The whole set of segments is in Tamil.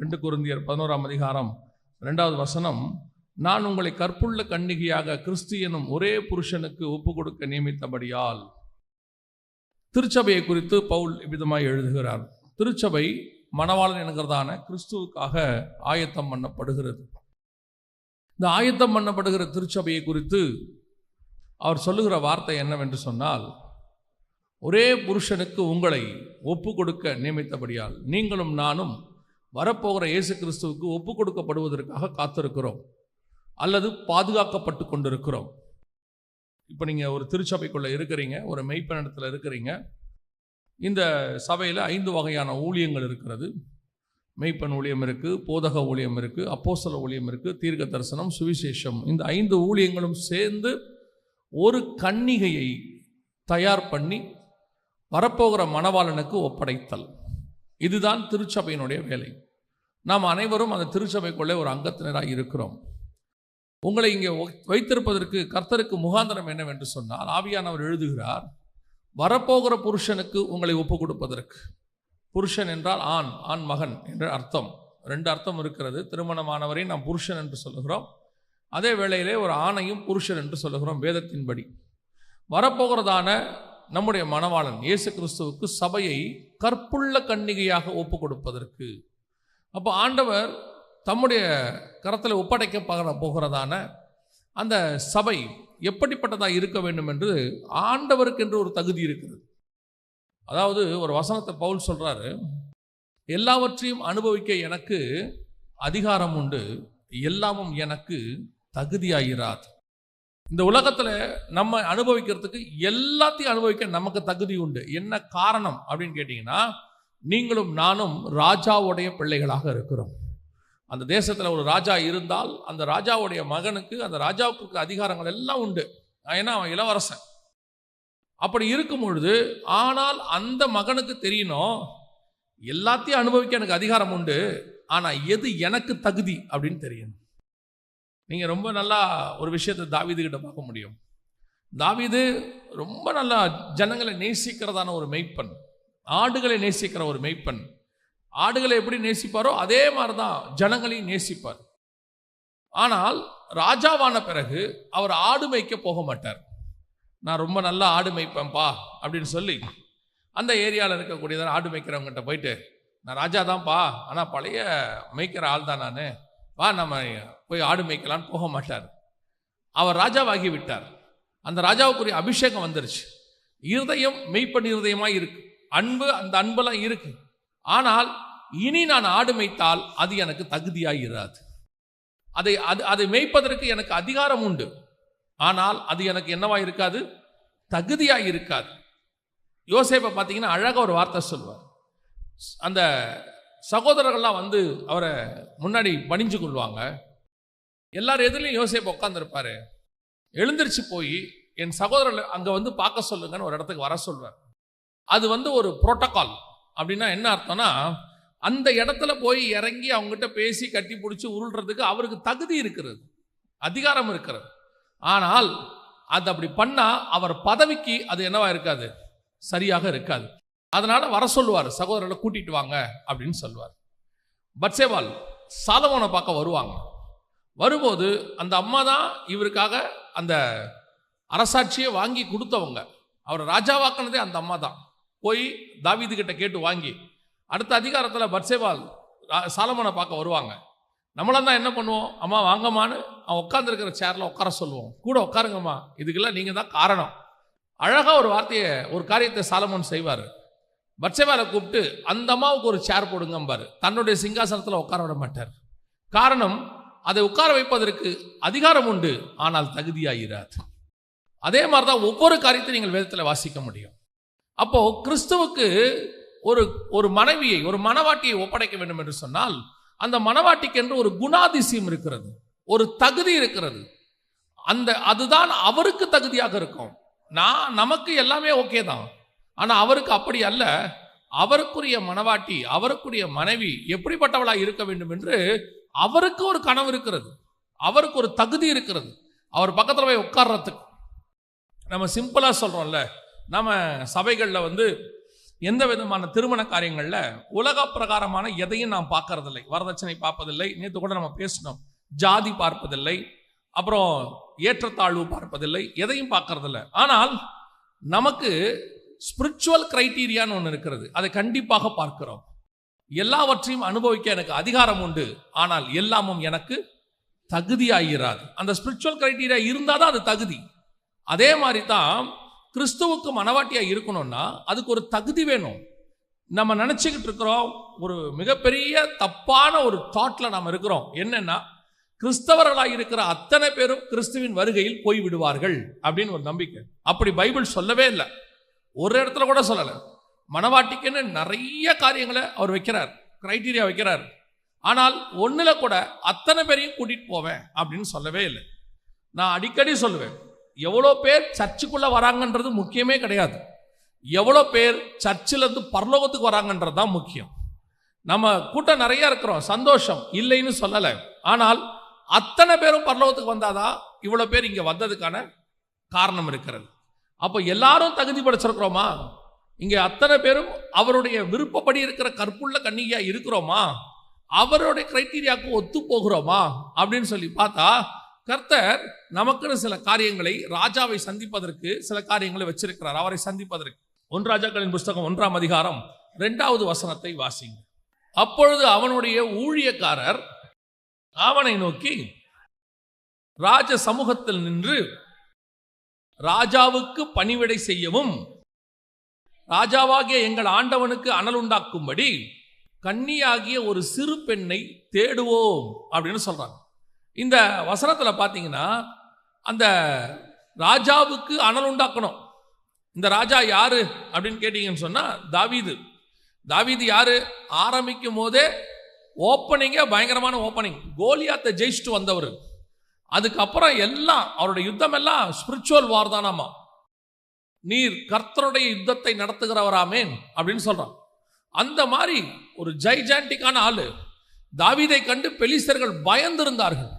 2 கொரிந்தியர் 11ஆம் அதிகாரம் 2வது வசனம், நான் உங்களை கற்புள்ள கன்னிகையாக கிறிஸ்து எனும் ஒரே புருஷனுக்கு ஒப்பு கொடுக்க நியமித்தபடியால். திருச்சபையை குறித்து பவுல் இவ்விதமாய் எழுதுகிறார். திருச்சபை மணவாளன் என்கிறதான கிறிஸ்துவுக்காக ஆயத்தம் பண்ணப்படுகிறது. இந்த ஆயத்தம் பண்ணப்படுகிற திருச்சபையை குறித்து அவர் சொல்லுகிற வார்த்தை என்னவென்று சொன்னால், ஒரே புருஷனுக்கு உங்களை ஒப்பு கொடுக்க நியமித்தபடியால் நீங்களும் நானும் வரப்போகிற இயேசு கிறிஸ்துவுக்கு ஒப்பு கொடுக்கப்படுவதற்காக காத்திருக்கிறோம் அல்லது பாதுகாக்கப்பட்டு கொண்டிருக்கிறோம். இப்போ நீங்கள் ஒரு திருச்சபைக்குள்ளே இருக்கிறீங்க, ஒரு மெய்ப்பனிடத்தில் இருக்கிறீங்க. இந்த சபையில் 5 வகையான ஊழியங்கள் இருக்கிறது. மெய்ப்பன் ஊழியம் இருக்குது, போதக ஊழியம் இருக்குது, அப்போஸ்தல ஊழியம் இருக்குது, தீர்க்க தரிசனம், சுவிசேஷம். இந்த 5 ஊழியங்களும் சேர்ந்து ஒரு கன்னிகையை தயார் பண்ணி வரப்போகிற மணவாளனுக்கு ஒப்படைத்தல். இதுதான் திருச்சபையினுடைய வேலை. நாம் அனைவரும் அந்த திருச்சபைக்குள்ளே ஒரு அங்கத்தினராக இருக்கிறோம். உங்களை இங்கே வைத்திருப்பதற்கு கர்த்தருக்கு முகாந்திரம் என்னவென்று சொன்னால், ஆவியானவர் எழுதுகிறார், வரப்போகிற புருஷனுக்கு உங்களை ஒப்பு கொடுப்பதற்கு. புருஷன் என்றால் ஆண் மகன் என்ற அர்த்தம். 2 அர்த்தம் இருக்கிறது. திருமணமானவரை நாம் புருஷன் என்று சொல்லுகிறோம், அதே வேளையிலே ஒரு ஆணையும் புருஷன் என்று சொல்லுகிறோம் வேதத்தின்படி. வரப்போகிறதான நம்முடைய மணவாளன் இயேசு கிறிஸ்துவுக்கு சபையை கற்புள்ள கன்னிகையாக ஒப்பு கொடுப்பதற்கு. அப்போ ஆண்டவர் தம்முடைய கரத்தில் ஒப்படைக்க போகிறதான அந்த சபை எப்படிப்பட்டதாக இருக்க வேண்டும் என்று ஆண்டவருக்கு என்று ஒரு தகுதி இருக்கிறது. அதாவது ஒரு வசனத்தை பவுல் சொல்றாரு, எல்லாவற்றையும் அனுபவிக்க எனக்கு அதிகாரம் உண்டு, எல்லாமும் எனக்கு தகுதியாயிராது. இந்த உலகத்தில் நம்ம அனுபவிக்கிறதுக்கு எல்லாத்தையும் அனுபவிக்க நமக்கு தகுதி உண்டு. என்ன காரணம் அப்படின்னு கேட்டிங்கன்னா, நீங்களும் நானும் ராஜாவுடைய பிள்ளைகளாக இருக்கிறோம். அந்த தேசத்தில் ஒரு ராஜா இருந்தால் அந்த ராஜாவுடைய மகனுக்கு அந்த ராஜாவுக்கு அதிகாரங்கள் எல்லாம் உண்டு. ஏன்னா அவன் இளவரசன். அப்படி இருக்கும் பொழுது, ஆனால் அந்த மகனுக்கு தெரியணும், எல்லாத்தையும் அனுபவிக்க எனக்கு அதிகாரம் உண்டு, ஆனால் எது எனக்கு தகுதி அப்படின்னு தெரியணும். நீங்கள் ரொம்ப நல்லா ஒரு விஷயத்தை தாவீது கிட்ட பார்க்க முடியும். தாவீது ரொம்ப நல்லா ஜனங்களை நேசிக்கிறதான ஒரு மெய்ப்பன், ஆடுகளை நேசிக்கிற ஒரு மெய்ப்பன். ஆடுகளை எப்படி நேசிப்பாரோ அதே மாதிரி தான் ஜனங்களையும் நேசிப்பார். ஆனால் ராஜாவான பிறகு அவர் ஆடு மேய்க்க போக மாட்டார். நான் ரொம்ப நல்லா ஆடு மேய்ப்பேன்ப்பா அப்படின்னு சொல்லி அந்த ஏரியாவில் இருக்கக்கூடியதான ஆடு மேய்க்கிறவங்ககிட்ட போயிட்டு, நான் ராஜா தான்ப்பா, ஆனால் பழைய மேய்க்கிற ஆள் தான் நான், வா நம்ம போய் ஆடு மேய்க்கலான்னு போக மாட்டார். அவர் ராஜாவாகி விட்டார். அந்த ராஜாவுக்குரிய அபிஷேகம் வந்துருச்சு. இருதயம் மெய்ப்பன் இருதயமாக இருக்கு, அன்பு அந்த அன்பெல்லாம் இருக்கு. ஆனால் இனி நான் ஆடு மேய்த்தால் அது எனக்கு தகுதியாயிராது. அதை மேய்ப்பதற்கு எனக்கு அதிகாரம் உண்டு, ஆனால் அது எனக்கு என்னவா இருக்காது, தகுதியாக இருக்காது. யோசேப்பை பார்த்தீங்கன்னா அழகாக ஒரு வார்த்தை சொல்வார். அந்த சகோதரர்கள்லாம் வந்து அவரை முன்னாடி பணிஞ்சு கொள்வாங்க. எல்லாரும் எதிலையும் யோசேப்பை உட்காந்துருப்பாரு. எழுந்திரிச்சு போய் என் சகோதரர்கள் அங்கே வந்து பார்க்க சொல்லுங்கன்னு ஒரு இடத்துக்கு வர சொல்வார். அது வந்து ஒரு புரோட்டோகால். அப்படின்னா என்ன அர்த்தம்னா, அந்த இடத்துல போய் இறங்கி அவங்ககிட்ட பேசி கட்டி பிடிச்சி உருள்றதுக்கு அவருக்கு தகுதி இருக்கிறது, அதிகாரம் இருக்கிறது. ஆனால் அது அப்படி பண்ணா அவர் பதவிக்கு அது என்னவா இருக்காது, சரியாக இருக்காது. அதனால வர சொல்லுவார், சகோதரர்களை கூட்டிட்டு வாங்க அப்படின்னு சொல்லுவார். பத்சேபாள் சாலமோனை பார்க்க வருவாங்க. வரும்போது அந்த அம்மா தான் இவருக்காக அந்த அரசாட்சியை வாங்கி கொடுத்தவங்க. அவர் ராஜாவாக்கினதே அந்த அம்மா தான். போய் தாவீது கிட்ட கேட்டு வாங்கி அடுத்த அதிகாரத்தில் பத்சேபாள் சாலமோனை பார்க்க வருவாங்க. நம்மளாம் தான் என்ன பண்ணுவோம், அம்மா வாங்கம்மான்னு அவன் உட்காந்துருக்கிற சேரில் உட்கார சொல்லுவோம், கூட உட்காருங்கம்மா, இதுக்கெல்லாம் நீங்கள் தான் காரணம். அழகாக ஒரு வார்த்தையை, ஒரு காரியத்தை சாலமோன் செய்வார். பத்சேபாளை கூப்பிட்டு அந்த அம்மாவுக்கு ஒரு சேர் போடுங்கம்பார். தன்னுடைய சிங்காசனத்தில் உட்கார விட மாட்டார். காரணம், அதை உட்கார வைப்பதற்கு அதிகாரம் உண்டு, ஆனால் தகுதியாயிராது. அதே மாதிரி தான் ஒவ்வொரு காரியத்தையும் நீங்கள் வேதத்தில் வாசிக்க முடியும். அப்போ கிறிஸ்துவுக்கு ஒரு மனைவியை, ஒரு மணவாட்டியை ஒப்படைக்க வேண்டும் என்று சொன்னால், அந்த மணவாட்டிக்கு என்று ஒரு குணாதிசயம் இருக்கிறது, ஒரு தகுதி இருக்கிறது. அதுதான் அவருக்கு தகுதியாக இருக்கும். நமக்கு எல்லாமே ஓகே தான், ஆனால் அவருக்கு அப்படி அல்ல. அவருக்குரிய மணவாட்டி, அவருக்குரிய மனைவி எப்படிப்பட்டவளாக இருக்க வேண்டும் என்று அவருக்கு ஒரு கனவு இருக்கிறது, அவருக்கு ஒரு தகுதி இருக்கிறது. அவர் பக்கத்தில் போய் உட்கார்றதுக்கு நம்ம சிம்பிளாக சொல்கிறோம்ல, நம்ம சபைகளில் வந்து எந்த விதமான திருமண காரியங்கள்ல உலக பிரகாரமான எதையும் நாம் பார்க்கறதில்லை. வரதட்சணை பார்ப்பதில்லை. நேற்று கூட நம்ம பேசணும். ஜாதி பார்ப்பதில்லை, அப்புறம் ஏற்றத்தாழ்வு பார்ப்பதில்லை, எதையும் பார்க்கறதில்லை. ஆனால் நமக்கு ஸ்பிரிச்சுவல் கிரைட்டீரியான்னு ஒன்று இருக்கிறது. அதை கண்டிப்பாக பார்க்கிறோம். எல்லாவற்றையும் அனுபவிக்க எனக்கு அதிகாரம் உண்டு, ஆனால் எல்லாமும் எனக்கு தகுதியாகிறாது. அந்த ஸ்பிரிச்சுவல் கிரைட்டீரியா இருந்தால் தான் அது தகுதி. அதே மாதிரி தான் கிறிஸ்துவுக்கு மனவாட்டியா இருக்கணும்னா அதுக்கு ஒரு தகுதி வேணும். நம்ம நினைச்சுக்கிட்டு இருக்கிறோம், ஒரு மிகப்பெரிய தப்பான ஒரு தாட்ல நாம் இருக்கிறோம். என்னன்னா, கிறிஸ்தவர்களாக இருக்கிற அத்தனை பேரும் கிறிஸ்துவின் வருகையில் போய் விடுவார்கள் அப்படின்னு ஒரு நம்பிக்கை. அப்படி பைபிள் சொல்லவே இல்லை. ஒரு இடத்துல கூட சொல்லலை. மனவாட்டிக்குன்னு நிறைய காரியங்களை அவர் வைக்கிறார், கிரைட்டீரியா வைக்கிறார். ஆனால் ஒன்றுல கூட அத்தனை பேரையும் கூட்டிட்டு போவேன் அப்படின்னு சொல்லவே இல்லை. நான் அடிக்கடி சொல்லுவேன், எவ்வளோ பேர் சர்ச்சுக்குள்ள வராங்கன்றது முக்கியமே கிடையாது. எவ்வளோ பேர் சர்ச்சிலிருந்து பரலோகத்துக்கு வராங்கன்றது தான் முக்கியம். நம்ம கூட்டம் நிறைய இருக்கிறோம், சந்தோஷம், இல்லைன்னு சொல்லலை. ஆனால் அத்தனை பேரும் பரலோகத்துக்கு வந்தாதான் இவ்வளோ பேர் இங்கே வந்ததுக்கான காரணம் இருக்கிறது. அப்போ எல்லாரும் தகுதி படைச்சிருக்கிறோமா? இங்கே அத்தனை பேரும் அவருடைய விருப்பப்படி இருக்கிற கற்புள்ள கன்னிகையா இருக்கிறோமா? அவருடைய கிரைட்டீரியாவுக்கு ஒத்து போகிறோமா அப்படின்னு சொல்லி பார்த்தா, கர்த்தர் நமக்குன்னு சில காரியங்களை, ராஜாவை சந்திப்பதற்கு சில காரியங்களை வச்சிருக்கிறார். அவரை சந்திப்பதற்கு 1 ராஜாக்களின் புஸ்தகம் 1ஆம் அதிகாரம் 2வது வசனத்தை வாசிங்க. அப்பொழுது அவனுடைய ஊழியக்காரர் அவனை நோக்கி, ராஜ சமூகத்தில் நின்று ராஜாவுக்கு பணிவிடை செய்யவும் ராஜாவாகிய எங்கள் ஆண்டவனுக்கு அனல் உண்டாக்கும்படி கன்னியாகிய ஒரு சிறு பெண்ணை தேடுவோம் அப்படின்னு சொல்றாங்க. இந்த வசனத்துல பாத்தீங்கன்னா, அந்த ராஜாவுக்கு அனல் உண்டாக்கணும். இந்த ராஜா யாரு அப்படின்னு கேட்டீங்கன்னு சொன்னா, தாவீது. தாவீது யாரு? ஆரம்பிக்கும் போதே ஓப்பனிங்கே பயங்கரமான ஓப்பனிங். கோலியாத்தை ஜெயிச்சுட்டு வந்தவர். அதுக்கப்புறம் எல்லாம் அவருடைய யுத்தம் எல்லாம் ஸ்பிரிச்சுவல் வார் தானாமா. நீர் கர்த்தருடைய யுத்தத்தை நடத்துகிறவராமேன் அப்படின்னு சொல்றான். அந்த மாதிரி ஒரு ஜைஜாண்டிக்கான ஆளு. தாவீதை கண்டு பெலிஸ்தர்கள் பயந்திருந்தார்கள்.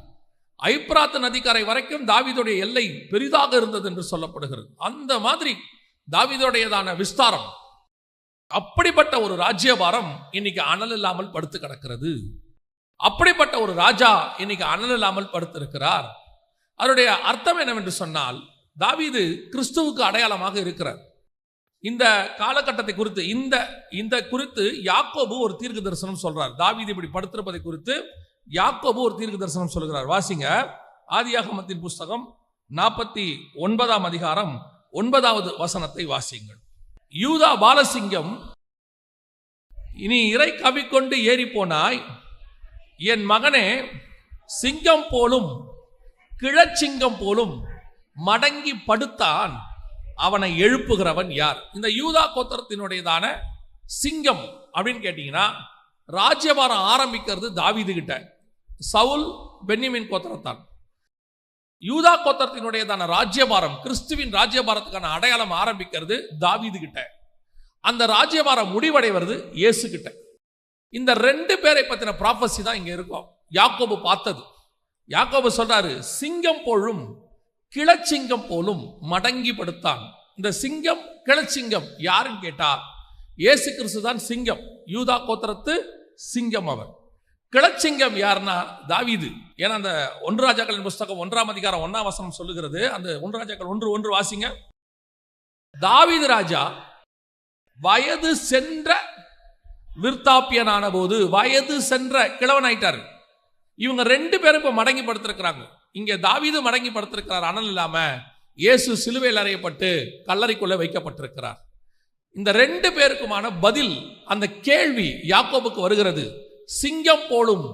ஐப்ராத் நதிக்கரை வரைக்கும் தாவீதுடைய எல்லை பெரிதாக இருந்தது என்று சொல்லப்படுகிறது. அந்த மாதிரி தாவீதுடையதான விஸ்தாரம். அப்படிப்பட்ட ஒரு ராஜ்யபாரம் இன்னைக்கு அனல் இல்லாமல் படுத்து கிடக்கிறது. அப்படிப்பட்ட ஒரு ராஜா இன்னைக்கு அனல் இல்லாமல் படுத்திருக்கிறார். அதனுடைய அர்த்தம் என்னவென்று சொன்னால், தாவீது கிறிஸ்துவுக்கு அடையாளமாக இருக்கிறார். இந்த காலகட்டத்தை குறித்து இந்த குறித்து யாக்கோபு ஒரு தீர்க்க தரிசனம் சொல்றார். தாவீது இப்படி படுத்திருப்பதை குறித்து யாக்கோபு ஒரு தீர்க்க தரிசனம் சொல்கிறார். வாசிங்க, ஆதியாகமத்தின் புஸ்தகம் 49ஆம் அதிகாரம் 9வது வசனத்தை வாசிங்கள். யூதா பாலசிங்கம், இனி இறை கவிக்கொண்டு ஏறி போனாய், என் மகனே, சிங்கம் போலும் கிழச்சிங்கம் போலும் மடங்கி படுத்தான், அவனை எழுப்புகிறவன் யார்? இந்த யூதா கோத்திரத்தினுடையதான சிங்கம் அப்படின்னு கேட்டீங்கன்னா, ராஜ்யபாரம் ஆரம்பிக்கிறது தாவீது கிட்ட. சவுல் பென்யமீன் கோத்திரத்தான். யூதா கோத்திரத்தினுடையதான ராஜ்யபாரம், கிறிஸ்துவின் ராஜ்யபாரத்துக்கான அடையாளம் ஆரம்பிக்கிறது தாவீது கிட்ட. அந்த ராஜ்யபாரம் முடிவடைவது இயேசு கிட்ட. இந்த 2 பேரை பத்தின ப்ராபசி தான் இங்க இருக்கும். யாக்கோபு பார்த்தது. யாக்கோபு சொல்றாரு, சிங்கம் போலும் கிழச்சிங்கம் போலும் மடங்கி படுத்தான். இந்த சிங்கம் கிழச்சிங்கம் யாருன்னு கேட்டா, இயேசு கிறிஸ்து தான் சிங்கம், யூதா கோத்திரத்து சிங்கம். அவர் கிழச்சிங்கம் யாருன்னா தாவீது. ஏன்னா அந்த 1 ராஜாக்களின் புஸ்தகம் 1ஆம் அதிகாரம் 1ஆம் வசனம் சொல்லுகிறது. அந்த 1 ராஜாக்கள் 1:1 வாசிங்க. தாவீது ராஜா வயது சென்ற விருத்தாப்பியனான போது, வயது சென்ற கிழவன் ஆயிட்டாரு. இவங்க 2 பேரும் இப்ப மடங்கி படுத்திருக்கிறாங்க. இங்க தாவீது மடங்கி படுத்திருக்கிறார், அனல் இல்லாம. இயேசு சிலுவையில் அறையப்பட்டு கல்லறைக்குள்ள வைக்கப்பட்டிருக்கிறார். இந்த 2 பேருக்குமான பதில், அந்த கேள்வி யாக்கோபுக்கு வருகிறது. சிங்கம் போலும்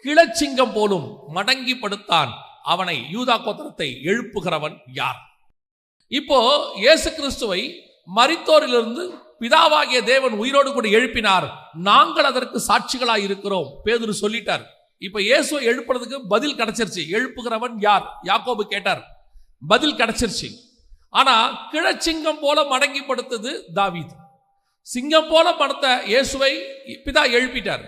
கிழச்சிங்கம் போலும் மடங்கி படுத்தான், அவனை, யூதா கோத்திரத்தை எழுப்புகிறவன் யார்? இப்போ இயேசு கிறிஸ்துவை மரித்தோரிலிருந்து பிதாவாகிய தேவன் உயிரோடு கூட எழுப்பினார், நாங்கள் அதற்கு சாட்சிகளாய் இருக்கிறோம் பேதுரு சொல்லிட்டார். இப்ப இயேசுவை எழுப்புறதுக்கு பதில் கிடைச்சிருச்சு. எழுப்புகிறவன் யார்? யாக்கோபு கேட்டார், பதில் கிடைச்சிருச்சு. ஆனா கிழச்சிங்கம் போல மடங்கி படுத்தது தாவீது. சிங்கம் போல படுத்த இயேசுவை பிதா எழுப்பிட்டார்.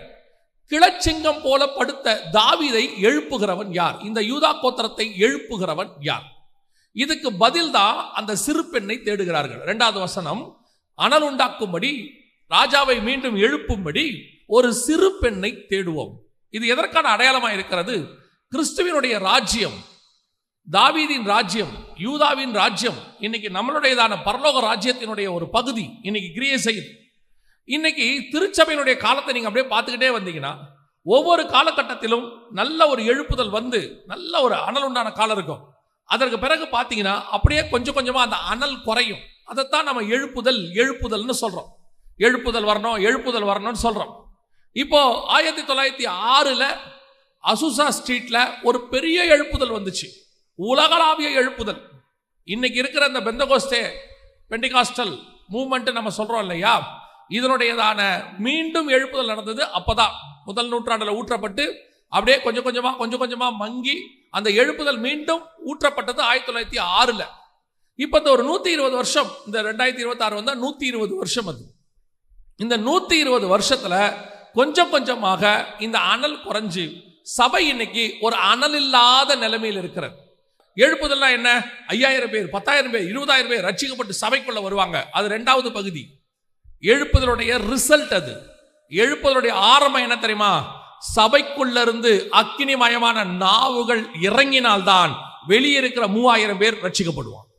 கிழச்சிங்கம் போல படுத்த தாவீதை எழுப்புகிறவன் யார்? இந்த யூதா கோத்திரத்தை எழுப்புகிறவன் யார்? இதுக்கு பதில் தான் அந்த சிறு பெண்ணை தேடுகிறார்கள். 2வது வசனம், அனல் உண்டாக்கும்படி ராஜாவை மீண்டும் எழுப்பும்படி ஒரு சிறு பெண்ணை தேடுவோம். இது எதற்கான அடையாளமாக இருக்கிறது? கிறிஸ்துவினுடைய ராஜ்யம், தாவீதின் ராஜ்யம், யூதாவின் ராஜ்யம் இன்னைக்கு நம்மளுடையதான பரலோக ராஜ்யத்தினுடைய ஒரு பகுதி இன்னைக்கு கிரியை செய்யுது. இன்னைக்கு திருச்சபையினுடைய காலத்தை நீங்க அப்படியே பார்த்துக்கிட்டே வந்தீங்கன்னா ஒவ்வொரு காலகட்டத்திலும் நல்ல ஒரு எழுப்புதல் வந்து நல்ல ஒரு அனல் உண்டான காலம் இருக்கும். அதற்கு பிறகு பார்த்தீங்கன்னா அப்படியே கொஞ்சம் கொஞ்சமா அந்த அனல் குறையும். அதைத்தான் நம்ம எழுப்புதல்னு சொல்றோம். எழுப்புதல் வரணும்னு சொல்றோம். இப்போ 1906 அசுசா ஸ்ட்ரீட்ல ஒரு பெரிய எழுப்புதல் வந்துச்சு, உலகளாவிய எழுப்புதல். இன்னைக்கு இருக்கிற அந்த பெந்தகோஸ்தே பெண்டிகாஸ்டல் மூவ்மெண்ட் நம்ம சொல்றோம் இல்லையா, இதனுடையதான மீண்டும் எழுப்புதல் நடந்தது அப்பதான் முதல் நூற்றாண்டுல ஊற்றப்பட்டு அப்படியே கொஞ்சம் கொஞ்சமா மங்கி அந்த எழுப்புதல் மீண்டும் ஊற்றப்பட்டது 1906. இப்ப இந்த ஒரு 120 வருஷம், இந்த 2026 வந்தா 120 வருஷம். அது இந்த 120 வருஷத்துல கொஞ்சம் கொஞ்சமாக இந்த அனல் குறைஞ்சு சபை இன்னைக்கு ஒரு அனல் இல்லாத நிலைமையில் இருக்கிறது. எழுப்புதல்னா என்ன? 5000 பேர், 10,000 பேர், 20,000 பேர் ரட்சிக்கப்பட்டு சபைக்குள்ள வருவாங்க. அது இரண்டாவது பகுதி. எழுப்புதலுடைய ரிசல்ட் அது. எழுப்புதலுடைய ஆரம்பம் என்ன தெரியுமா? சபைக்குள்ள இருந்து அக்கினிமயமான நாவுகள் இறங்கினால்தான் வெளியே இருக்கிற 3000 பேர் ரட்சிக்கப்படுவாங்க.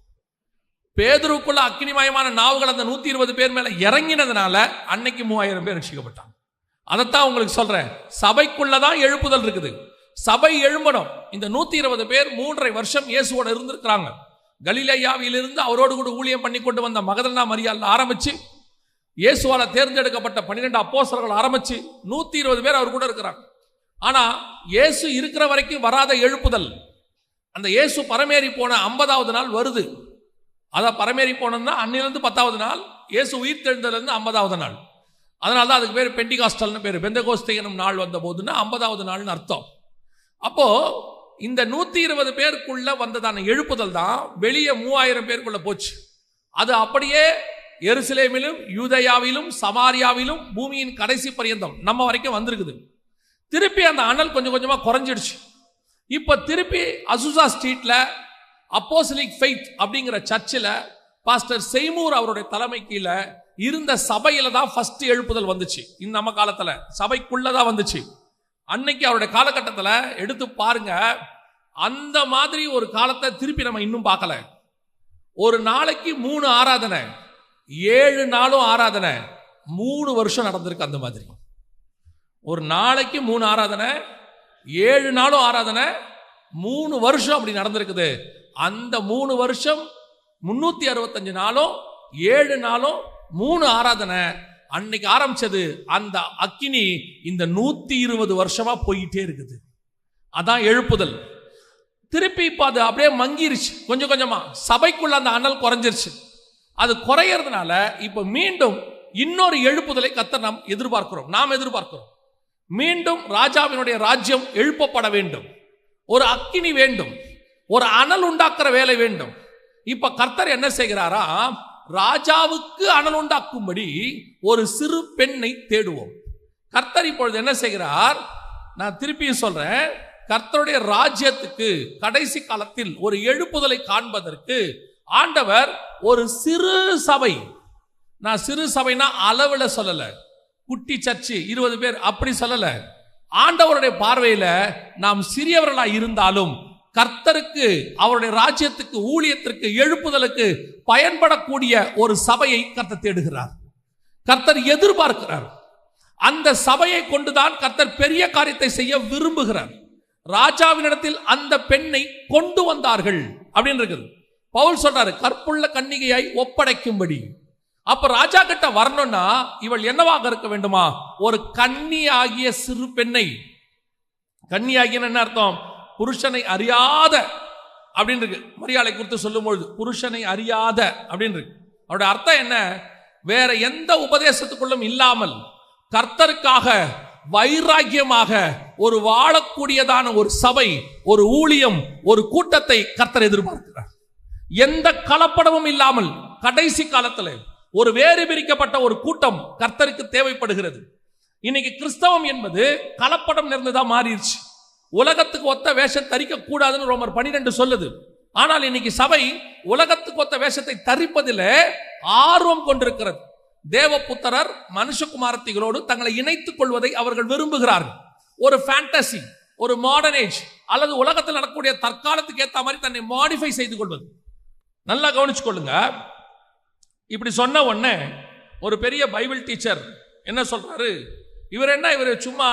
பேதுருக்குள்ள அக்கினிமயமான நாவுகள் அந்த 120 பேர் மேல இறங்கினதுனால அன்னைக்கு 3000 பேர் ரட்சிக்கப்பட்டாங்க. அதைத்தான் உங்களுக்கு சொல்றேன். சபைக்குள்ளதான் எழுப்புதல் இருக்குது. சபை எழும்பணும். இந்த 120 பேர் 3.5 வருஷம் இயேசுவோட இருந்திருக்கிறாங்க. கலிலேயாவிலிருந்து அவரோடு கூட ஊழியம் பண்ணி கொண்டு வந்த மகதலேனா மரியாள் ஆரம்பிச்சு இயேசுவால தேர்ந்தெடுக்கப்பட்ட 12 அப்போஸ்தலர்கள் ஆரம்பிச்சு 120 பேர் அவர் கூட இருக்கிறாங்க. ஆனா இயேசு இருக்கிற வரைக்கும் வராத எழுப்புதல் அந்த இயேசு பரமேறி போன 50வது நாள் வருது. அதான் பரமேறி போனதுன்னா அன்னிலிருந்து 10வது நாள், இயேசு உயிர் தெழுந்ததுலேருந்து 50வது நாள். அதனால தான் அதுக்கு பேர் பெண்டிகாஸ்டல்னு பேர். பெந்தகோஸ்தே எனும் நாள் வந்த போதுன்னா 50வது நாள்னு அர்த்தம். அப்போ இந்த 120 பேருக்குள்ள வந்ததான எழுப்புதல் தான் வெளியே 3000 பேருக்குள்ள போச்சு. அது அப்படியே எருசலேமிலும் யூதேயாவிலும் சமாரியாவிலும் பூமியின் கடைசி பரியந்தம் நம்ம வரைக்கும் வந்திருக்குது. திருப்பி அந்த அனல் கொஞ்சம் கொஞ்சமா குறைஞ்சிடுச்சு. இப்ப திருப்பி அசுசா ஸ்ட்ரீட்ல அப்போஸ்தலிக் ஃபெய்த் அப்படிங்கிற சர்ச்சில் பாஸ்டர் செய்மூர் அவருடைய தலைமை கீழே இருந்த சபையில தான் ஃபர்ஸ்ட் எழுப்புதல் வந்துச்சு. இந்த நம்ம காலத்துல சபைக்குள்ளதான் வந்துச்சு. அன்னைக்கு அவருடைய காலகட்டத்தில் எடுத்து பாருங்க, அந்த மாதிரி ஒரு காலத்தை திருப்பி நம்ம இன்னும் பார்க்கல. ஒரு நாளைக்கு 3 ஆராதனை, 7 நாளும் ஆராதனை, 3 வருஷம் நடந்திருக்கு. அந்த மாதிரி ஒரு நாளைக்கு 3 ஆராதனை, 7 நாளும் ஆராதனை, 3 வருஷம் அப்படி நடந்திருக்குது. அந்த 3 வருஷம் 365 நாளும் 7 நாளும் 3 ஆராதனை அன்னைக்கு ஆரம்பிச்சது. அந்த அக்கினி இந்த 120 வருஷமா போயிட்டே இருக்குது. அதான் எழுப்புதல். திருப்பி இப்ப அது அப்படியே மங்கிருச்சு. கொஞ்சம் கொஞ்சமா சபைக்குள்ள அந்த அனல் குறைஞ்சிருச்சு. அது குறையறதுனால இப்ப மீண்டும் இன்னொரு எழுப்புதலை கர்த்தர் நாம் எதிர்பார்க்கிறோம். மீண்டும் ராஜாவினுடைய ராஜ்யம் எழுப்பப்பட வேண்டும். ஒரு அக்கினி வேண்டும், ஒரு அனல் உண்டாக்குற வேலை வேண்டும். இப்ப கர்த்தர் என்ன செய்கிறாரா? ராஜாவுக்கு அனல் உண்டாக்கும்படி ஒரு சிறு பெண்ணை தேடுவோம். கர்த்தர் இப்பொழுது என்ன செய்கிறார்? நான் திருப்பியும் சொல்றேன், கர்த்தருடைய ராஜ்யத்துக்கு கடைசி காலத்தில் ஒரு எழுப்புதலை காண்பதற்கு ஆண்டவர் ஒரு சிறு சபை, நான் சிறு சபைனா அளவுல சொல்லல, குட்டி சர்ச்சு 20 பேர் அப்படி சொல்லல. ஆண்டவருடைய பார்வையில நாம் சிறியவர்களா இருந்தாலும் கர்த்தருக்கு, அவருடைய ராஜ்யத்துக்கு, ஊழியத்திற்கு, எழுப்புதலுக்கு பயன்படக்கூடிய ஒரு சபையை கர்த்தர் தேடுகிறார், கர்த்தர் எதிர்பார்க்கிறார். அந்த சபையை கொண்டுதான் கர்த்தர் பெரிய காரியத்தை செய்ய விரும்புகிறார். ராஜாவினிடத்தில் அந்த பெண்ணை கொண்டு வந்தார்கள் அப்படின்னு இருக்குது. பவுல் சொல்றாரு, கற்புள்ள கன்னிகையாய் ஒப்படைக்கும்படி. அப்ப ராஜா கிட்ட வரணும்னா இவள் என்னவாக இருக்க வேண்டுமா? ஒரு கன்னி ஆகிய சிறு பெண்ணை. கன்னி ஆகிய என்ன அர்த்தம்? புருஷனை அறியாத அப்படின்னு இருக்கு. மரியாதை குறித்து சொல்லும் பொழுது புருஷனை அறியாத அப்படின்னு இருக்கு. அவருடைய அர்த்தம் என்ன? வேற எந்த உபதேசத்துக்குள்ளும் இல்லாமல் கர்த்தருக்காக வைராக்கியமாக ஒரு வாழக்கூடியதான ஒரு சபை, ஒரு ஊழியம், ஒரு கூட்டத்தை கர்த்தர் எதிர்பார்க்கிறார். எந்த கலப்படமும் இல்லாமல் கடைசி காலத்தில் ஒரு வேறு பிரிக்கப்பட்ட ஒரு கூட்டம் கர்த்தருக்கு தேவைப்படுகிறது. இன்னைக்கு கிறிஸ்தவம் என்பது கலப்படம் நிறைந்ததா மாறிடுச்சு. உலகத்துக்கு ஒத்த வேஷம் தரிக்க கூடாதுன்னு ரோமர் 12 சொல்லுது. ஆனால் இன்னைக்கு சபை உலகத்துக்கு ஒத்த வேஷத்தை தரிப்பதில் ஆர்வம் கொண்டிருக்கிறது. தேவபுத்திரர் மனுஷகுமாரத்திகளோடு தங்களை இணைத்துக் கொள்வதை அவர்கள் விரும்புகிறார்கள். ஒரு ஃபேண்டசி, ஒரு மாடர்ன் ஏஜ் அல்லது உலகத்தில் நடக்கக்கூடிய தற்காலத்துக்கு ஏற்ற மாதிரி தன்னை மாடிஃபை செய்து கொள்வது. நல்லா கவனிச்சு கொள்ளுங்க. இப்படி சொன்ன உடனே ஒரு பெரிய பைபிள் டீச்சர் என்ன சொல்றாரு, இவர் சும்மா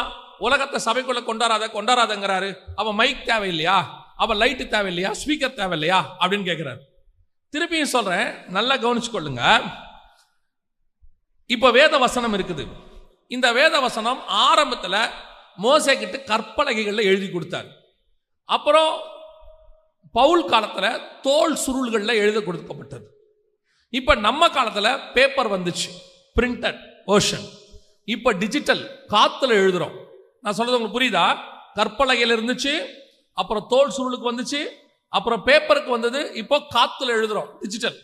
உலகத்தை சபைக்குள்ள கொண்டாடாதங்கிறாரு. அவன் மைக் தேவையில்லையா, அவன் லைட்டு தேவையில்லையா, ஸ்பீக்கர் தேவையில்லையா அப்படின்னு கேட்கிறாரு. திருப்பியும் சொல்றேன், நல்லா கவனிச்சு கொள்ளுங்க. இப்ப வேத வசனம் இருக்குது. இந்த வேத வசனம் ஆரம்பத்தில் மோசே கிட்ட கற்பலகைகள்ல எழுதி கொடுத்தார். அப்புறம் பவுல் காலத்துல தோல் சுருள்கள்ல எழுத கொடுக்கப்பட்டது. இப்ப நம்ம காலத்துல பேப்பர் வந்துச்சு, பிரிண்டட் வெர்ஷன். இப்ப டிஜிட்டல், காத்துல எழுதுறோம். நான் சொல்றது உங்களுக்கு புரியுதா? கற்பலகையில் இருந்துச்சு, அப்புறம் தோல் சுருளுக்கு வந்துச்சு, அப்புறம் பேப்பருக்கு வந்தது, இப்போ காத்துல எழுதுறோம், டிஜிட்டல்.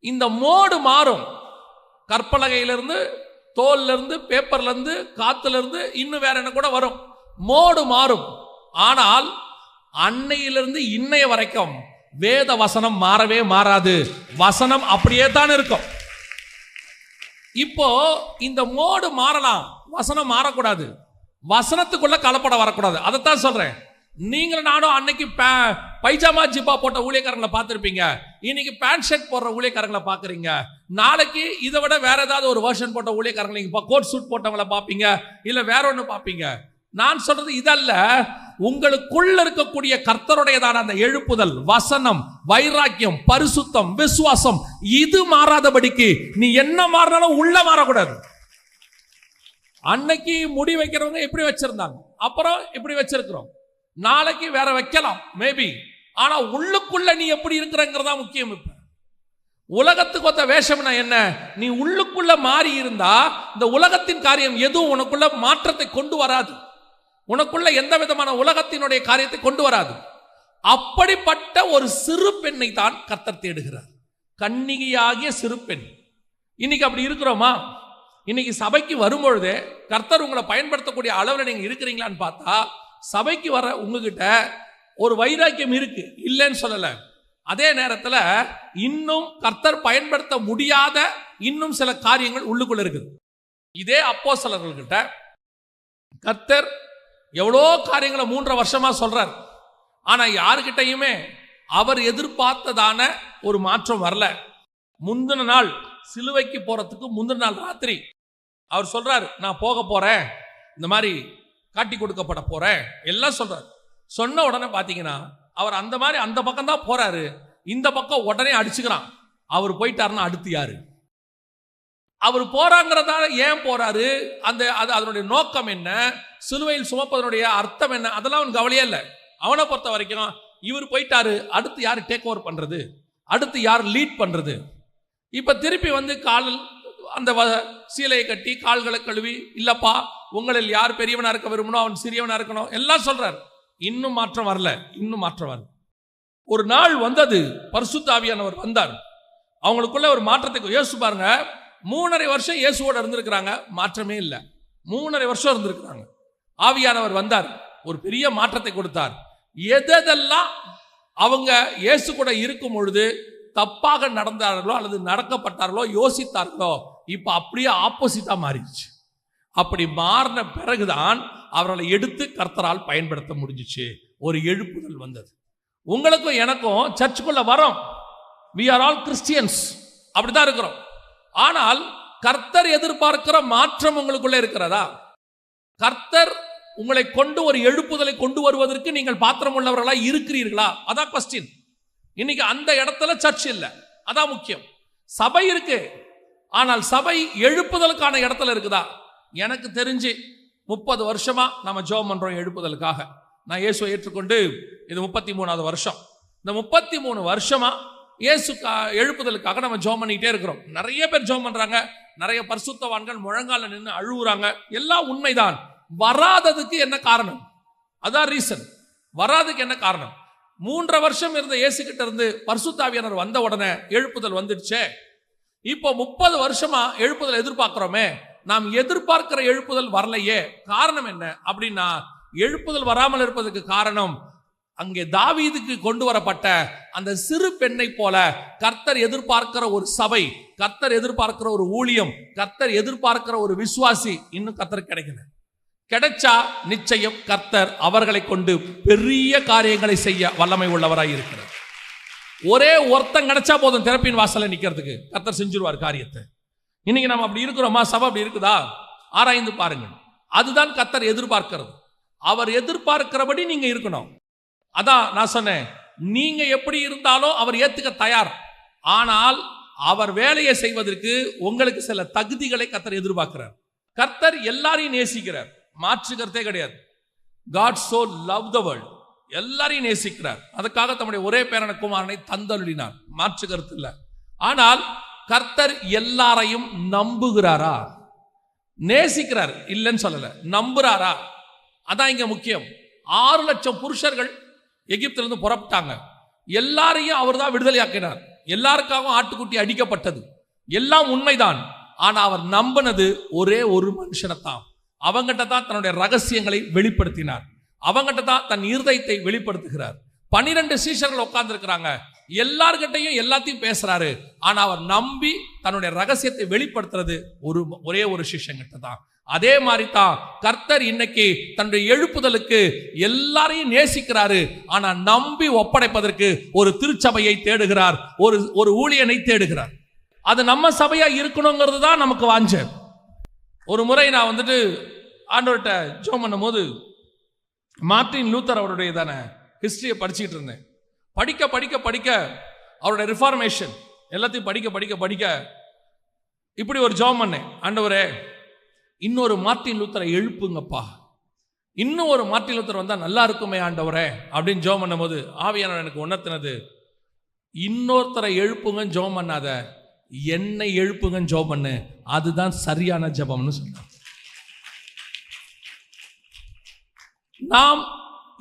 இந்த மோடு மாறும். கற்பலகையிலிருந்து, தோல்ல இருந்து, பேப்பர்ல இருந்து, காத்துல இருந்து, இன்னும் வேற என்ன கூட வரும். மோடு மாறும். ஆனால் அன்னையிலிருந்து இன்னைய வரைக்கும் வேத வசனம் மாறவே மாறாது. வசனம் அப்படியே தான் இருக்கும். இப்போ இந்த மோடு மாறலாம், வசனம் மாறக்கூடாது. வசனத்துக்குள்ள கலப்படம் வரக்கூடாது. அதைத்தான் சொல்றேன். நீங்களும் நானும் அன்னைக்கு பைஜாமா ஜிப்பா போட்ட ஊழியக்காரங்களை பார்த்திருப்பீங்க. இன்னைக்கு பேண்ட் ஷர்ட் போடுற ஊழியக்காரங்களை பாக்குறீங்க. நாளைக்கு இதை விட வேற ஏதாவது ஒரு வெர்ஷன் போட்ட ஊழியக்காரங்களை, கோட் சூட் போட்டவங்களை பார்ப்பீங்க, இல்ல வேற ஒன்று பார்ப்பீங்க. நான் சொல்றது இதல்ல, உங்களுக்குள்ள இருக்கக்கூடிய கர்த்தருடையதான அந்த எழுப்புதல், வசனம், வைராக்கியம், பரிசுத்தம், விசுவாசம், இது மாறாதபடிக்கு நீ என்ன மாறினாலும் உள்ள மாறக்கூடாது. அன்னைக்கு முடி வைக்கிறவங்க எப்படி வச்சிருந்தாங்க, அப்புறம் இப்படி வச்சிருக்கிறோம். நாளைக்கு வேற வைக்கலாம் மேபி. ஆனா உள்ளுக்குள்ள நீ எப்படி இருக்கிறங்கிறதா முக்கியம். இப்ப உலகத்துக்கு ஒத்த வேஷம்னா என்ன? நீ உள்ளுக்குள்ள மாறி இருந்தா இந்த உலகத்தின் காரியம் எதுவும் உனக்குள்ள மாற்றத்தை கொண்டு வராது. உனக்குள்ள எந்த விதமான உலகத்தினுடைய காரியத்தை கொண்டு வராது. அப்படிப்பட்ட ஒரு சிறு பெண்ணை தான் கர்த்தர் தேடுகிறார். கன்னிகையாகிய சிறு பெண். இன்னைக்கு அப்படி இருக்கிறோமா? இன்னைக்கு சபைக்கு வரும்பொழுது கர்த்தர் உங்களை பயன்படுத்தக்கூடிய அளவில் நீங்க இருக்கிறீங்களான்னு பார்த்தா, சபைக்கு வர உங்ககிட்ட ஒரு வைராக்கியம் இருக்கு, இல்லைன்னு சொல்லல. அதே நேரத்தில் இன்னும் கர்த்தர் பயன்படுத்த முடியாத இன்னும் சில காரியங்கள் உள்ளுக்குள்ள இருக்குது. இதே அப்போஸ்தலர்கள்கிட்ட கர்த்தர் எவ்வளோ காரியங்களை 3.5 வருஷமா சொல்றார். ஆனா யாருக்கிட்டையுமே அவர் எதிர்பார்த்ததான ஒரு மாற்றம் வரல. முந்தின நாள் சிலுவைக்கு போறதுக்கு முந்தின நாள் ராத்திரி அவர் சொல்றாரு, நான் போக போறேன், இந்த மாதிரி காட்டி கொடுக்கப்பட போறேன் எல்லாம் சொல்றாரு. சொன்ன உடனே பாத்தீங்கன்னா அவர் அந்த மாதிரி அந்த பக்கம் தான் போறாரு. இந்த பக்கம் உடனே அடிச்சுக்கிறான். அவர் போயிட்டாருன்னா அடுத்து யாரு? அவர் போறாங்கிறதால ஏன் போறாரு, அதனுடைய நோக்கம் என்ன, சிலுவையில் சுமப்பதனுடைய அர்த்தம் என்ன, அதெல்லாம் அவன் கவலையே இல்லை. அவனை பொறுத்த வரைக்கும் இவர் போயிட்டாரு, அடுத்து யாரு டேக் ஓவர் பண்றது, அடுத்து யார் லீட் பண்றது. இப்ப திருப்பி வந்து அந்த சீலையை கட்டி கால்களை கழுவி, இல்லப்பா உங்களில் யார் பெரியவனா இருக்க விரும்பணும், அவன் சிறியவனா இருக்கணும் எல்லாம் சொல்றார். இன்னும் மாற்றம் வரல, இன்னும் மாற்றம் வரல. ஒரு நாள் வந்தது, பரிசுத்த ஆவியானவர் வந்தார். அவங்களுக்குள்ள ஒரு மாற்றத்தை இயேசு பாருங்க, 3.5 வருஷம் இயேசுவோட இருந்திருக்கிறாங்க, மாற்றமே இல்லை. 3.5 வருஷம் இருந்திருக்கிறாங்க. ஆவியானவர் வந்தார், ஒரு பெரிய மாற்றத்தை கொடுத்தார். எதெல்லாம் அவங்க இயேசு கூட இருக்கும் பொழுது தப்பாக நடந்தார்களோ அல்லது நடக்கப்பட்டார்களோ யோசித்தார்களோ, இப்ப அப்படியே ஆப்போசிட்டா மாறிடுச்சு. அப்படி மாறின பிறகுதான் அவர்களை எடுத்து கர்த்தரால் பயன்படுத்த முடிஞ்சிச்சு. ஒரு எழுப்புதல் வந்தது. உங்களுக்கும் எனக்கும் சர்ச்சுக்குள்ள வரோம், we are all Christians, அப்படிதான் இருக்கிறோம். ஆனால் கர்த்தர் எதிர்பார்க்கிற மாற்றம் உங்களுக்குள்ள இருக்கிறதா? கர்த்தர் உங்களை கொண்டு ஒரு எழுப்புதலை கொண்டு வருவதற்கு நீங்கள் பாத்திரம் உள்ளவர்களா இருக்கிறீர்களா? அதான் கொஸ்டின். இன்னைக்கு அந்த இடத்துல சர்ச் இல்லை, அதான் முக்கியம். சபை இருக்கு, ஆனால் சபை எழுப்புதலுக்கான இடத்துல இருக்குதா? எனக்கு தெரிஞ்சு 30 வருஷமா நம்ம ஜெபம் பண்றோம் எழுப்புதலுக்காக. நான் இயேசுவை ஏற்றுக்கொண்டு இது 33வது வருஷம். இந்த 33 வருஷமா இயேசு எழுப்புதலுக்காக நம்ம ஜெபம் பண்ணிட்டே இருக்கிறோம். நிறைய பேர் ஜெபம் பண்றாங்க, நிறைய பரிசுத்தவான்கள் முழங்கால நின்று அழுவுறாங்க, எல்லாம் உண்மைதான். வராததுக்கு என்ன காரணம்? அதான் ரீசன். வராதுக்கு என்ன காரணம்? 3.5 வருஷம் இருந்த இயேசு கிட்ட இருந்து பரிசுத்த ஆவியானவர் வந்த உடனே எழுப்புதல் வந்துடுச்சே. இப்போ 30 வருஷமா எழுப்புதல் எதிர்பார்க்கிறோமே, நாம் எதிர்பார்க்கிற எழுப்புதல் வரலையே. காரணம் என்ன அப்படின்னா, எழுப்புதல் வராமல் இருப்பதற்கு காரணம் அங்கே தாவீதுக்கு கொண்டு வரப்பட்ட அந்த சிறு பெண்ணை போல கர்த்தர் எதிர்பார்க்கிற ஒரு சபை, கர்த்தர் எதிர்பார்க்கிற ஒரு ஊழியம், கர்த்தர் எதிர்பார்க்கிற ஒரு விசுவாசி இன்னும் கர்த்தர் கிடைக்கல. கிடைச்சா நிச்சயம் கர்த்தர் அவர்களை கொண்டு பெரிய காரியங்களை செய்ய வல்லமை உள்ளவராய் இருக்கிறார். ஒரே ஒருத்தன் கிடைச்சா போதும் திறப்பின் வாசல்ல நிக்கிறதுக்கு, கர்த்தர் செஞ்சிருவார் காரியத்தை. இன்னைக்கு நம்ம அப்படி இருக்கிறோமா? சபை அப்படி இருக்குதா? ஆராய்ந்து பாருங்கள். அதுதான் கர்த்தர் எதிர்பார்க்கிறது. அவர் எதிர்பார்க்கிறபடி நீங்க இருக்கணும். அதான் நான் சொன்னேன், நீங்க எப்படி இருந்தாலும் அவர் ஏத்துக்க தயார். ஆனால் அவர் வேலையை செய்வதற்கு உங்களுக்கு சில தகுதிகளை கர்த்தர் எதிர்பார்க்கிறார். கர்த்தர் எல்லாரையும் நேசிக்கிறார், மாற்று கருத்தே கிடையாது. God so loved the world, எல்லாரையும் நேசிக்கிறார். அதுக்காக தம்முடைய ஒரே பேரான குமாரனை தந்தருளினார், மாற்று கருத்து இல்லை. ஆனால் கர்த்தர் எல்லாரையும் நம்புகிறாரா? நேசிக்கிறார், இல்லைன்னு சொல்லல, நம்புறாரா? அதான் இங்க முக்கியம். 6 லட்சம் புருஷர்கள் எகிப்திலிருந்து புறப்பட்டாங்க. எல்லாரையும் அவர் தான் விடுதலையாக்கினார். எல்லாருக்காகவும் ஆட்டுக்குட்டி அடிக்கப்பட்டது, எல்லாம் உண்மைதான். ஆனா அவர் நம்பினது ஒரே ஒரு மனுஷனைத்தான். அவங்கிட்ட தான் தன்னுடைய ரகசியங்களை வெளிப்படுத்தினார். அவங்கிட்ட தான் தன் இருதயத்தை வெளிப்படுத்துகிறார். 12 சீஷர்கள் உட்கார்ந்து இருக்கிறாங்க, எல்லார்கிட்டையும் எல்லாத்தையும் பேசுறாரு. ஆனா அவர் நம்பி தன்னுடைய ரகசியத்தை வெளிப்படுத்துறது ஒரே ஒரு சிஷ்யங்கிட்ட தான். அதே மாதிரி தான் கர்த்தர் இன்னைக்கு தன்னுடைய எழுப்புதலுக்கு எல்லாரையும் நேசிக்கிறாரு. ஆனா நம்பி ஒப்படைப்பதற்கு ஒரு திருச்சபையை தேடுகிறார், ஒரு ஊழியனை தேடுகிறார். அது நம்ம சபையா இருக்கணுங்கிறது தான் நமக்கு வாஞ்ச. ஒரு முறை நான் ஆண்டவர்கிட்ட ஜெபம் பண்ணும் போது மார்ட்டின் லூத்தர் அவருடைய தானே ஹிஸ்டரியை படிச்சுக்கிட்டு இருந்தேன். படிக்க படிக்க படிக்க அவருடைய ரிஃபார்மேஷன் எல்லாத்தையும் படிக்க படிக்க படிக்க இப்படி ஒரு ஜெபம் பண்ணேன், ஆண்டவரே இன்னொரு மார்ட்டின் லூத்தரை எழுப்புங்கப்பா, இன்னும் ஒரு மார்ட்டின் லூத்தர் வந்தா நல்லா இருக்குமே ஆண்டவரே அப்படின்னு ஜெபம் பண்ணும் போது ஆவியானவர் எனக்கு உணர்த்தினது, இன்னொருத்தரை எழுப்புங்கன்னு ஜெபம் பண்ணாத, என்னை எழுப்புங்கன்னு ஜெபம் பண்ணு, அதுதான் சரியான ஜெபம்னு சொன்னார். நாம்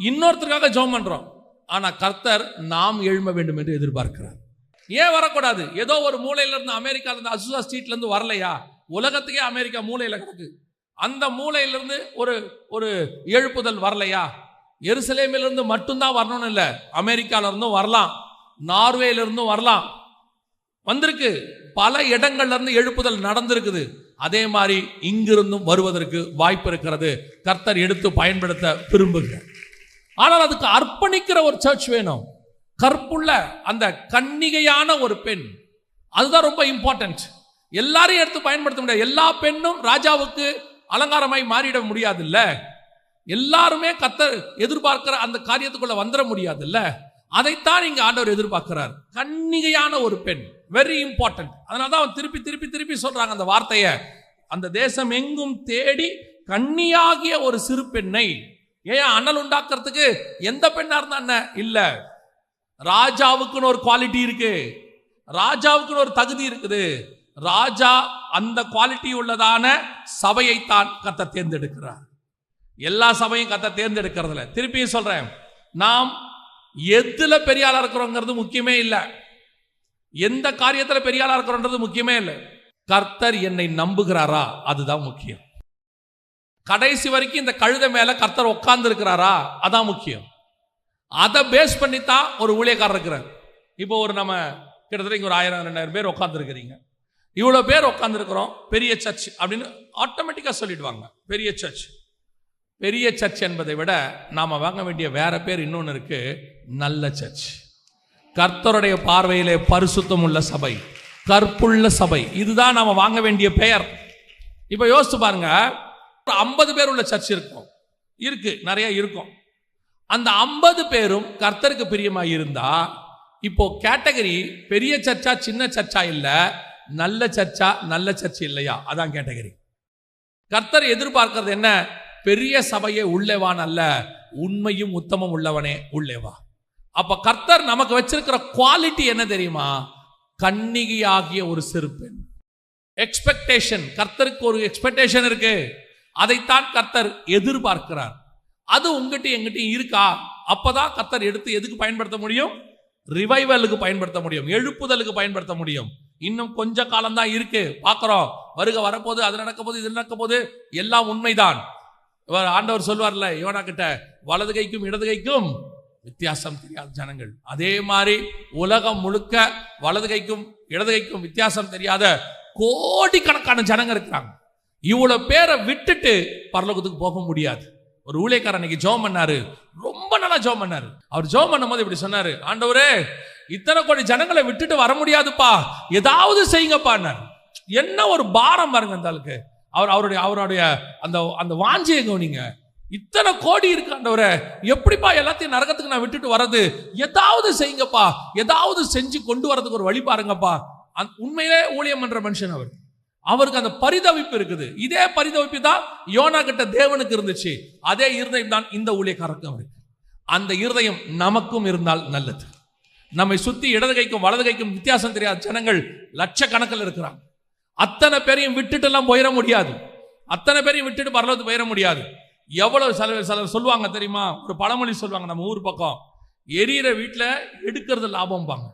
இன்னொருத்தருக்காக ஜெபம் பண்றோம், ஆனா கர்த்தர் நாம் எழும்ப வேண்டும் என்று எதிர்பார்க்கிறார். ஏன் வரக்கூடாது? ஏதோ ஒரு மூலையில இருந்து, அமெரிக்கால இருந்து, அசுசா ஸ்ட்ரீட்ல இருந்து வரலையா? உலகத்துக்கே அமெரிக்கா மூலையில கிடக்கு. அந்த மூலையிலிருந்து ஒரு எழுப்புதல் வரலையா? எருசலேமிலிருந்து மட்டும்தான் வரணும்னு இல்லை, அமெரிக்கால இருந்தும் வரலாம், நார்வேல இருந்தும் வரலாம், வந்திருக்கு. பல இடங்கள்ல இருந்து எழுப்புதல் நடந்திருக்குது. அதே மாதிரி இங்கிருந்தும் வருவதற்கு வாய்ப்பு இருக்கிறது. கர்த்தர் எடுத்து பயன்படுத்த விரும்புகிறார். ஆனால் அதுக்கு அர்ப்பணிக்கிற ஒரு சர்ச் வேணும். கற்புள்ள அந்த கன்னிகையான ஒரு பெண், அதுதான் ரொம்ப இம்பார்ட்டன்ட். எல்லாரையும் எடுத்து பயன்படுத்த முடியாது. எல்லா பெண்ணும் ராஜாவுக்கு அலங்காரமாய் மாறிட முடியாது இல்ல. எல்லாருமே கர்த்தர் எதிர்பார்க்கிற அந்த காரியத்துக்குள்ள வந்துட முடியாது இல்ல. அதைத்தான் இங்க ஆண்டவர் எதிர்பார்க்கிறார். கன்னிகையான ஒரு பெண், வெரி இம்பார்ட்டன்ட். அதனாலதான் அவன் திருப்பி திருப்பி திருப்பி சொல்றாங்க அந்த வார்த்தையை. அந்த தேசம் எங்கும் தேடி கன்னியாகிய ஒரு சிறு பெண்ணை. ஏன் அனல் உண்டாக்குறதுக்கு எந்த பெண்ணா இருந்தா என்ன இல்ல, ராஜாவுக்குன்னு ஒரு குவாலிட்டி இருக்கு, ராஜாவுக்குன்னு ஒரு தகுதி இருக்குது. ராஜா அந்த குவாலிட்டி உள்ளதான சபையைத்தான் கர்த்தர் தேர்ந்தெடுக்கிறார். எல்லா சபையும் கர்த்தர் தேர்ந்தெடுக்கிறதுல, திருப்பியும் சொல்றேன், நாம் எதுல பெரிய ஆளா இருக்கிறோங்கிறது முக்கியமே இல்லை, எந்த காரியத்துல பெரிய ஆளா இருக்கிறோன்றது முக்கியமே இல்லை. கர்த்தர் என்னை நம்புகிறாரா, அதுதான் முக்கியம். கடைசி வரைக்கும் இந்த கழுதை மேல கர்த்தர் உட்கார்ந்து இருக்கிறாரா, அதான் முக்கியம். அதை பேஸ் பண்ணித்தான் ஒரு ஊழியக்காரர் இருக்கிறார். இப்போ நம்ம கிட்டத்தட்ட இங்க ஒரு 1000-2000 பேர் உட்கார்ந்து இருக்கிறீங்க. இவ்வளவு பேர் உட்கார்ந்து இருக்கிறோம், பெரிய சர்ச் அப்படின்னு ஆட்டோமேட்டிக்கா சொல்லிடுவாங்க. பெரிய சர்ச், பெரிய சர்ச் என்பதை விட நாம வாங்க வேண்டிய வேற பேர் இன்னொன்னு இருக்கு, நல்ல சர்ச். கர்த்தருடைய பார்வையிலே பரிசுத்தம் உள்ள சபை, கற்புள்ள சபை, இதுதான் நாம வாங்க வேண்டிய பெயர். இப்ப யோசிச்சு பாருங்க, 50 பேர் உள்ள சர்ச் இருக்கு, நிறைய இருக்கும். அந்த 50 பேரும் கர்த்தருக்கு பிரியமா இருந்தா, இப்போ கேட்டகரி பெரிய சர்ச்சா சின்ன சர்ச்சா இல்ல, நல்ல சர்ச்சா நல்ல சர்ச் இல்லையா, அதான் கேட்டகரி. கர்த்தர் எதிர்பார்க்கிறது என்ன? பெரிய சபையை உள்ளேவான் அல்ல, உண்மையும் உத்தமம் உள்ளவனே உள்ளேவா. அப்ப கர்த்தர் நமக்கு வச்சிருக்கிற குவாலிட்டி என்ன தெரியுமா? கன்னிகையாகிய ஒரு சிறு பெண். எக்ஸ்பெக்டேஷன், கர்த்தருக்கு ஒரு எக்ஸ்பெக்டேஷன் இருக்கு, அதைத்தான் கர்த்தர் எதிர்பார்க்கிறார். அது உங்ககிட்ட எங்கிட்டையும் இருக்கா? அப்பதான் கர்த்தர் எடுத்து எதுக்கு பயன்படுத்த முடியும்? ரிவைவலுக்கு பயன்படுத்த முடியும், எழுப்புதலுக்கு பயன்படுத்த முடியும். இன்னும் கொஞ்ச காலம் தான் இருக்கு, பார்க்கிறோம். வருக வரப்போது, அது நடக்க போது, இது நடக்க போது, எல்லாம் உண்மைதான். ஆண்டவர் சொல்வார்ல யோனா கிட்ட, வலது கைக்கும் இடது கைக்கும் வித்தியாசம் தெரியாத ஜனங்கள். அதே மாதிரி உலகம் முழுக்க வலது கைக்கும் இடது கைக்கும் வித்தியாசம் தெரியாத கோடிக்கணக்கான ஜனங்க இருக்கிறாங்க. இவ்வளவு பேரை விட்டுட்டு பரலோகத்துக்கு போக முடியாது. ஒரு ஊழியக்காரர் அன்னைக்கு ஜெபம் பண்ணாரு, ரொம்ப நல்லா ஜெபம் பண்ணாரு. அவர் ஜெபம் பண்ணும்போது இப்படி சொன்னாரு, ஆண்டவரே இத்தனை கோடி ஜனங்களை விட்டுட்டு வர முடியாதுப்பா, ஏதாவது செய்யுங்கப்பா. என்ன ஒரு பாரம் பாருங்க அந்த ஆளுக்கு. அவருடைய அந்த வாஞ்சியை கவனிங்க. இத்தனை கோடி இருக்கு ஆண்டவரே, எப்படிப்பா எல்லாத்தையும் நரகத்துக்கு நான் விட்டுட்டு வர்றது, ஏதாவது செய்யுங்கப்பா, ஏதாவது செஞ்சு கொண்டு வரதுக்கு ஒரு வழி பாருங்கப்பா. உண்மையிலே ஊழியம் பண்ற மனுஷன் அவருக்கு அந்த பரிதவிப்பு இருக்குது. இதே பரிதவிப்பு தான் யோனா கிட்ட தேவனுக்கு இருந்துச்சு. அதே இருதயம் தான் இந்த ஊழியக்காரருக்கும் இருக்கு. அந்த இருதயம் நமக்கும் இருந்தால் நல்லது. நம்மை சுத்தி இடது கைக்கும் வலது கைக்கும் வித்தியாசம் தெரியாத ஜனங்கள் லட்சக்கணக்கில் இருக்கிறாங்க. அத்தனை பேரையும் விட்டுட்டு எல்லாம் போயிட முடியாது. அத்தனை பேரையும் விட்டுட்டு பரலோகத்துக்கு போயிட முடியாது. எவ்வளவு சிலர் சொல்லுவாங்க தெரியுமா, ஒரு பழமொழி சொல்லுவாங்க நம்ம ஊர் பக்கம், எரியிற வீட்டுல எடுக்கிறது லாபம் பாங்க.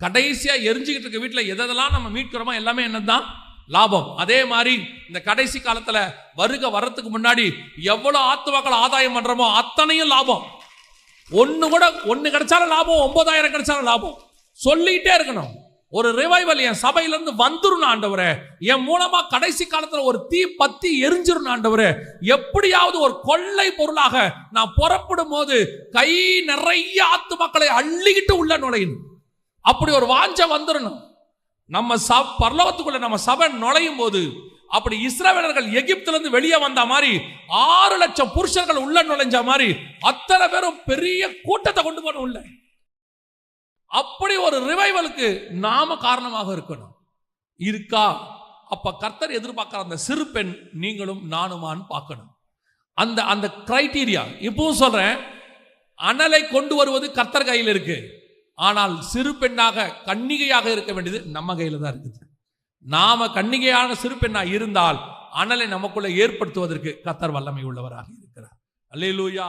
கடைசியா எரிஞ்சுக்கிட்டு இருக்க வீட்டுல எதெல்லாம் நம்ம மீட்கிறோமோ எல்லாமே என்னதான் லாபம். அதே மாதிரி இந்த கடைசி காலத்துல வர்றதுக்கு முன்னாடி எவ்வளவு ஆத்துமாக்கள் ஆதாயம் பண்றோமோ அத்தனையும் லாபம். ஒண்ணு கிடைச்சாலும் லாபம், 9,000 கிடைச்சாலும் லாபம். சொல்லிட்டே இருக்கணும். ஒரு ரிவைவல் என் சபையில இருந்து வந்துரும் ஆண்டவரே, என் மூலமா கடைசி காலத்துல ஒரு தீ பத்தி எரிஞ்சிரும் ஆண்டவரே, எப்படியாவது ஒரு கொள்ளை பொருளாக நான் புறப்படும் போது கை நிறைய ஆத்துமாக்களை அள்ளிக்கிட்டு உள்ள நுழையணும். அப்படி ஒரு வாஞ்ச வந்துடணும். நம்ம பரலோகத்துக்குள்ள நம்ம சபை நுழையும் போது அப்படி இஸ்ரவேலர்கள் எகிப்துல இருந்து வெளியே வந்த மாதிரி 6 லட்சம் புருஷர்கள் உள்ள நுழைஞ்ச மாதிரி அத்தனை பேரும் பெரிய கூட்டத்தை கொண்டு போன உள்ள. அப்படி ஒரு ரிவைவலுக்கு நாம காரணமாக இருக்கணும். இருக்கா? அப்ப கர்த்தர் எதிர்பார்க்கிற அந்த சிறு பெண் நீங்களும் நானுமான்னு பார்க்கணும். அந்த கிரைட்டீரியா இப்பவும் சொல்றேன். அனலை கொண்டு வருவது கர்த்தர் கையில் இருக்கு. ஆனால் சிறு பெண்ணாக கன்னிகையாக இருக்க வேண்டியது நம்ம கையில தான் இருக்குது. நாம கன்னிகையான சிறு பெண்ணாக இருந்தால் அனலை நமக்குள்ள ஏற்படுத்துவதற்கு கர்த்தர் வல்லமை உள்ளவராக இருக்கிறார். அல்லேலூயா.